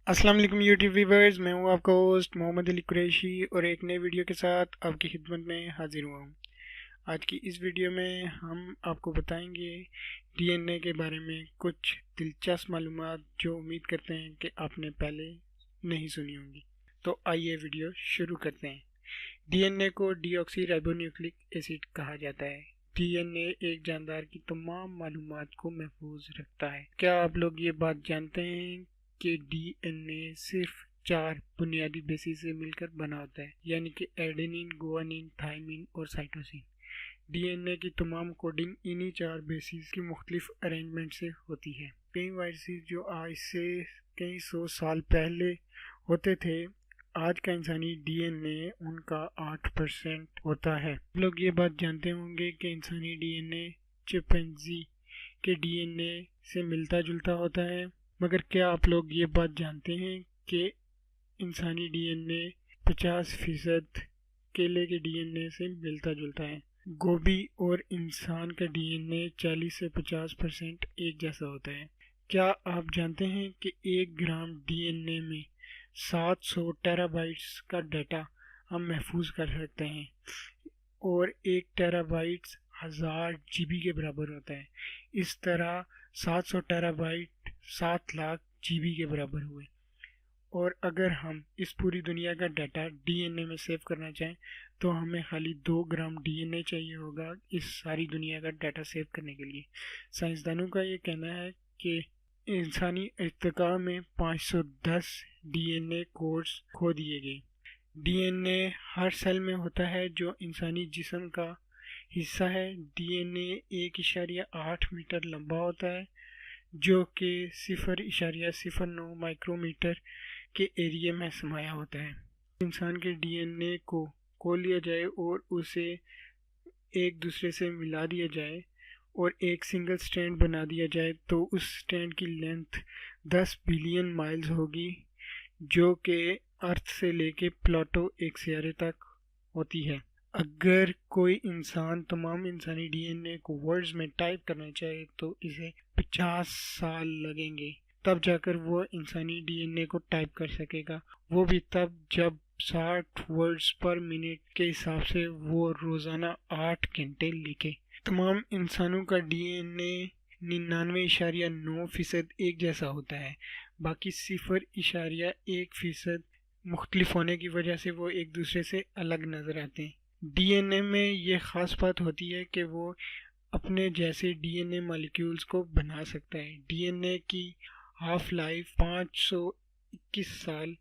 अस्सलाम वालेकुम YouTube viewers, मैं हूं आपका होस्ट मोहम्मद अली कुरैशी और एक नए वीडियो के साथ आपकी खिदमत में हाजिर हुआ हूं। आज की इस वीडियो में हम आपको बताएंगे डीएनए के बारे में कुछ दिलचस्प मालूमात जो उम्मीद करते हैं कि आपने पहले नहीं सुनी होंगी। तो आइए वीडियो शुरू करते हैं। डीएनए को डीऑक्सी राइबोन्यूक्लिक एसिड कहा जाता है। डीएनए एक जानदार की तमाम मालूमात को महफूज रखता है। क्या आप लोग ये बात जानते हैं कि डीएनए सिर्फ 4 बुनियादी बेसिस से मिलकर बना होता है, यानी कि एडेनिन, गुआनिन, थायमिन और साइटोसिन। डीएनए की तमाम कोडिंग इन्हीं 4 बेसिस की मुख्तलिफ अरेंजमेंट से होती है। कई वायरसेस जो आज से कई सौ साल पहले होते थे, आज का इंसानी डीएनए उनका 8% होता है। लोग ये बात जानते होंगे कि इंसानी डीएनए चिंपैंजी के डीएनए से मिलता जुलता होता है, मगर क्या आप लोग ये बात जानते हैं कि इंसानी डीएनए 50% केले के डीएनए से मिलता जुलता है। गोभी और इंसान का डीएनए 40 से 50% एक जैसा होता है। क्या आप जानते हैं कि 1 ग्राम डीएनए में 700 टेराबाइट्स का डाटा हम महफूज कर सकते हैं और 1 टेराबाइट्स 1000 जीबी के बराबर होता है। इस तरह 700 टेराबाइट 7 लाख जीबी के बराबर हुए। और अगर हम इस पूरी दुनिया का डाटा डीएनए में सेव करना चाहें तो हमें खाली 2 ग्राम डीएनए चाहिए होगा इस सारी दुनिया का डाटा सेव करने के लिए। साइंसदानों का ये कहना है कि इंसानी इर्तिका में 510 डीएनए कोड्स खो दिए गए। डीएनए हर सेल में होता है जो इंसानी जिस्म का हिस्सा है। डीएनए 1.8 मीटर लंबा होता है, जो कि 0.09 माइक्रोमीटर के एरिया में समाया होता है। इंसान के डीएनए को लिया जाए और उसे एक दूसरे से मिला दिया जाए और एक सिंगल स्ट्रैंड बना दिया जाए तो उस स्ट्रैंड की लेंथ 10 बिलियन माइल्स होगी, जो कि अर्थ से लेके प्लूटो एक सियारे तक होती है। अगर कोई इंसान तमाम इंसानी डीएनए को वर्ड्स में टाइप करना चाहे तो इसे 50 साल लगेंगे, तब जाकर वो इंसानी डीएनए को टाइप कर सकेगा। वो भी तब जब 60 वर्ड्स पर मिनट के हिसाब से वो रोजाना 8 घंटे लिखे। तमाम इंसानों का डीएनए 99.9% एक जैसा होता है। बाकी 0.1% मुख्तलिफ होने की वजह से वो एक दूसरे से अलग नजर आते हैं। डीएनए में ये ख़ास बात होती है कि वो अपने जैसे डीएनए मॉलिक्यूल्स को बना सकता है। डीएनए की हाफ लाइफ 521 साल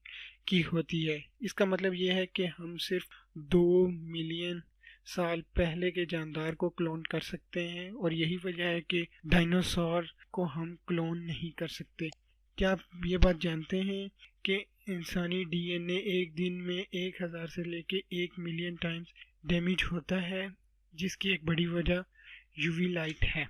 की होती है। इसका मतलब ये है कि हम सिर्फ 2 मिलियन साल पहले के जानदार को क्लोन कर सकते हैं और यही वजह है कि डायनासोर को हम क्लोन नहीं कर सकते। क्या आप ये बात जानते हैं कि इंसानी डीएनए एक दिन में 1000 से लेके 1 मिलियन टाइम्स डैमेज होता है, जिसकी एक बड़ी वजह यूवी लाइट है।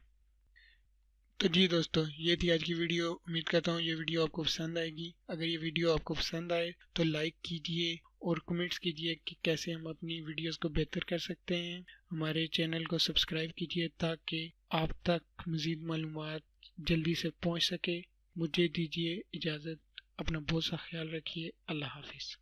तो जी दोस्तों, ये थी आज की वीडियो। उम्मीद करता हूँ ये वीडियो आपको पसंद आएगी। अगर ये वीडियो आपको पसंद आए तो लाइक कीजिए और कमेंट्स कीजिए कि कैसे हम अपनी वीडियोस को बेहतर कर सकते हैं। हमारे चैनल को सब्सक्राइब कीजिए ताकि आप तक मज़ीद मालूमात जल्दी से पहुँच सके। मुझे दीजिए इजाज़त। अपना बहुत सा ख्याल रखिए। अल्लाह हाफिज़।